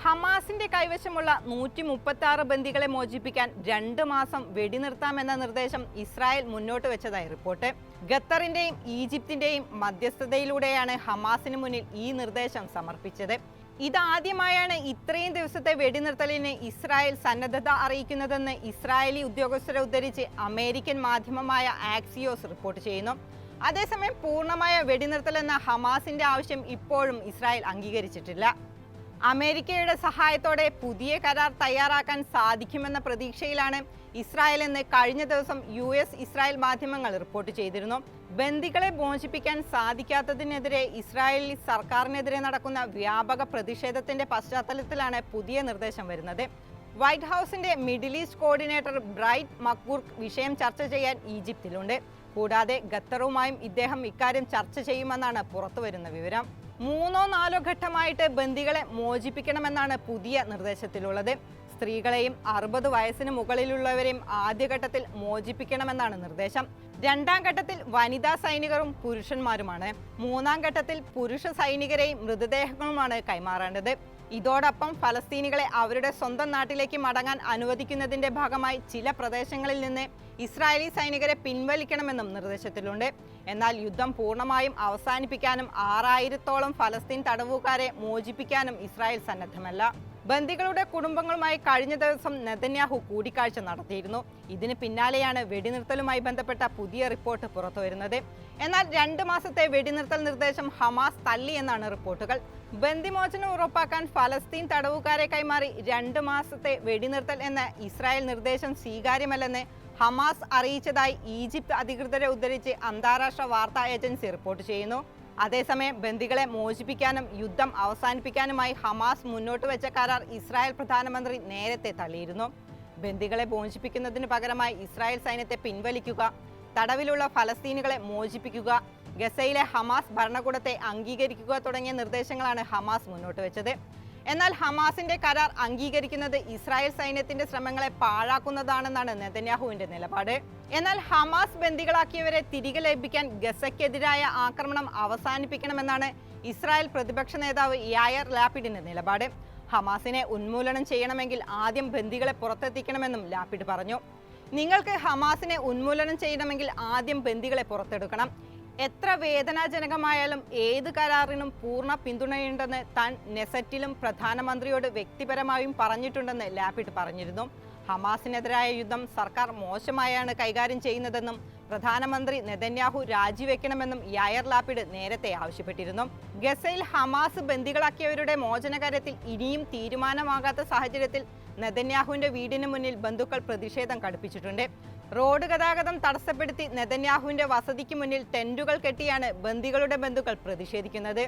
ഹമാസിന്റെ കൈവശമുള്ള 136 ബന്ദികളെ മോചിപ്പിക്കാൻ 2 മാസം വെടിനിർത്താമെന്ന നിർദ്ദേശം ഇസ്രായേൽ മുന്നോട്ട് വെച്ചതായി റിപ്പോർട്ട്. ഖത്തറിന്റെയും ഈജിപ്തിന്റെയും മധ്യസ്ഥതയിലൂടെയാണ് ഹമാസിന് മുന്നിൽ ഈ നിർദ്ദേശം സമർപ്പിച്ചത്. ഇതാദ്യമായാണ് ഇത്രയും ദിവസത്തെ വെടിനിർത്തലിന് ഇസ്രായേൽ സന്നദ്ധത അറിയിക്കുന്നതെന്ന് ഇസ്രായേലി ഉദ്യോഗസ്ഥരെ ഉദ്ധരിച്ച് അമേരിക്കൻ മാധ്യമമായ ആക്സിയോസ് റിപ്പോർട്ട് ചെയ്യുന്നു. അതേസമയം പൂർണ്ണമായ വെടിനിർത്തൽ എന്ന ഹമാസിന്റെ ആവശ്യം ഇപ്പോഴും ഇസ്രായേൽ അംഗീകരിച്ചിട്ടില്ല. അമേരിക്കയുടെ സഹായത്തോടെ പുതിയ കരാർ തയ്യാറാക്കാൻ സാധിക്കുമെന്ന പ്രതീക്ഷയിലാണ് ഇസ്രായേൽ എന്ന് കഴിഞ്ഞ ദിവസം ഇസ്രായേൽ മാധ്യമങ്ങൾ റിപ്പോർട്ട് ചെയ്തിരുന്നു. ബന്ദികളെ മോചിപ്പിക്കാൻ സാധിക്കാത്തതിനെതിരെ ഇസ്രായേലി സർക്കാരിനെതിരെ നടക്കുന്ന വ്യാപക പ്രതിഷേധത്തിന്റെ പശ്ചാത്തലത്തിലാണ് പുതിയ നിർദ്ദേശം വരുന്നത്. വൈറ്റ് ഹൗസിന്റെ മിഡിൽ ഈസ്റ്റ് കോർഡിനേറ്റർ ബ്രൈറ്റ് മക്ബൂർക്ക് വിഷയം ചർച്ച ചെയ്യാൻ ഈജിപ്തിലുണ്ട്. കൂടാതെ ഖത്തറുമായും ഇദ്ദേഹം ഇക്കാര്യം ചർച്ച ചെയ്യുമെന്നാണ് പുറത്തുവരുന്ന വിവരം. 3-4 ഘട്ടമായിട്ട് ബന്ദികളെ മോചിപ്പിക്കണമെന്നാണ് പുതിയ നിർദ്ദേശത്തിലുള്ളത്. സ്ത്രീകളെയും 60 വയസ്സിന് മുകളിലുള്ളവരെയും ആദ്യഘട്ടത്തിൽ മോചിപ്പിക്കണമെന്നാണ് നിർദ്ദേശം. 2ാം ഘട്ടത്തിൽ വനിതാ സൈനികരും പുരുഷന്മാരുമാണ്. 3ാം ഘട്ടത്തിൽ പുരുഷ സൈനികരെയും മൃതദേഹങ്ങളുമാണ് കൈമാറേണ്ടത്. ഇതോടൊപ്പം ഫലസ്തീനികളെ അവരുടെ സ്വന്തം നാട്ടിലേക്ക് മടങ്ങാൻ അനുവദിക്കുന്നതിന്റെ ഭാഗമായി ചില പ്രദേശങ്ങളിൽ നിന്ന് ഇസ്രായേലി സൈനികരെ പിൻവലിക്കണമെന്നും നിർദ്ദേശത്തിലുണ്ട്. എന്നാൽ യുദ്ധം പൂർണ്ണമായും അവസാനിപ്പിക്കാനും 6000-ഓളം ഫലസ്തീൻ തടവുകാരെ മോചിപ്പിക്കാനും ഇസ്രായേൽ സന്നദ്ധമല്ല. ബന്ദികളുടെ കുടുംബങ്ങളുമായി കഴിഞ്ഞ ദിവസം നെതന്യാഹു കൂടിക്കാഴ്ച നടത്തിയിരുന്നു. ഇതിന് പിന്നാലെയാണ് വെടിനിർത്തലുമായി ബന്ധപ്പെട്ട പുതിയ റിപ്പോർട്ട് പുറത്തുവരുന്നത്. എന്നാൽ 2 മാസത്തെ വെടിനിർത്തൽ നിർദ്ദേശം ഹമാസ് തള്ളിയെന്നാണ് റിപ്പോർട്ടുകൾ. ബന്ദിമോചനം ഉറപ്പാക്കാൻ ഫലസ്തീൻ തടവുകാരെ കൈമാറി 2 മാസത്തെ വെടിനിർത്തൽ എന്ന ഇസ്രായേൽ നിർദ്ദേശം സ്വീകാര്യമല്ലെന്ന് ഹമാസ് അറിയിച്ചതായി ഈജിപ്ത് അധികൃതരെ ഉദ്ധരിച്ച് അന്താരാഷ്ട്ര വാർത്താ ഏജൻസി റിപ്പോർട്ട് ചെയ്യുന്നു. അതേസമയം ബന്ദികളെ മോചിപ്പിക്കാനും യുദ്ധം അവസാനിപ്പിക്കാനുമായി ഹമാസ് മുന്നോട്ട് വെച്ച കരാർ ഇസ്രായേൽ പ്രധാനമന്ത്രി നേരത്തെ തള്ളിയിരുന്നു. ബന്ദികളെ മോചിപ്പിക്കുന്നതിന് പകരമായി ഇസ്രായേൽ സൈന്യത്തെ പിൻവലിക്കുക, തടവിലുള്ള ഫലസ്തീനുകളെ മോചിപ്പിക്കുക, ഗസയിലെ ഹമാസ് ഭരണകൂടത്തെ അംഗീകരിക്കുക തുടങ്ങിയ നിർദ്ദേശങ്ങളാണ് ഹമാസ് മുന്നോട്ട് വെച്ചത്. എന്നാൽ ഹമാസിന്റെ കരാർ അംഗീകരിക്കുന്നത് ഇസ്രായേൽ സൈന്യത്തിന്റെ ശ്രമങ്ങളെ പാഴാക്കുന്നതാണെന്നാണ് നെതന്യാഹുവിന്റെ നിലപാട്. എന്നാൽ ഹമാസ് ബന്ദികളാക്കിയവരെ തിരികെ ലഭിക്കാൻ ഗസയ്ക്കെതിരായ ആക്രമണം അവസാനിപ്പിക്കണമെന്നാണ് ഇസ്രായേൽ പ്രതിപക്ഷ നേതാവ് യായർ ലാപിഡിന്റെ നിലപാട്. ഹമാസിനെ ഉന്മൂലനം ചെയ്യണമെങ്കിൽ ആദ്യം ബന്ദികളെ പുറത്തെത്തിക്കണമെന്നും ലാപിഡ് പറഞ്ഞു. നിങ്ങൾക്ക് ഹമാസിനെ ഉന്മൂലനം ചെയ്യണമെങ്കിൽ ആദ്യം ബന്ദികളെ പുറത്തെടുക്കണം. എത്ര വേദനാജനകമായാലും ഏത് കരാറിനും പൂർണ്ണ പിന്തുണയുണ്ടെന്ന് താൻ നെസറ്റിലും പ്രധാനമന്ത്രിയോട് വ്യക്തിപരമായും പറഞ്ഞിട്ടുണ്ടെന്ന് ലാപിഡ് പറഞ്ഞിരുന്നു. ഹമാസിനെതിരായ യുദ്ധം സർക്കാർ മോശമായാണ് കൈകാര്യം ചെയ്യുന്നതെന്നും പ്രധാനമന്ത്രി നെതന്യാഹു രാജിവെക്കണമെന്നും യായർ ലാപിഡ് നേരത്തെ ആവശ്യപ്പെട്ടിരുന്നു. ഗസയിൽ ഹമാസ് ബന്ദികളാക്കിയവരുടെ മോചനകാര്യത്തിൽ ഇനിയും തീരുമാനമാകാത്ത സാഹചര്യത്തിൽ നെതന്യാഹുവിന്റെ വീടിന് മുന്നിൽ ബന്ധുക്കൾ പ്രതിഷേധം കടുപ്പിച്ചിട്ടുണ്ട്. റോഡ് ഗതാഗതം തടസ്സപ്പെടുത്തി നെതന്യാഹുവിന്റെ വസതിക്ക് മുന്നിൽ ടെന്റുകൾ കെട്ടിയാണ് ബന്ദികളുടെ ബന്ധുക്കൾ പ്രതിഷേധിക്കുന്നത്.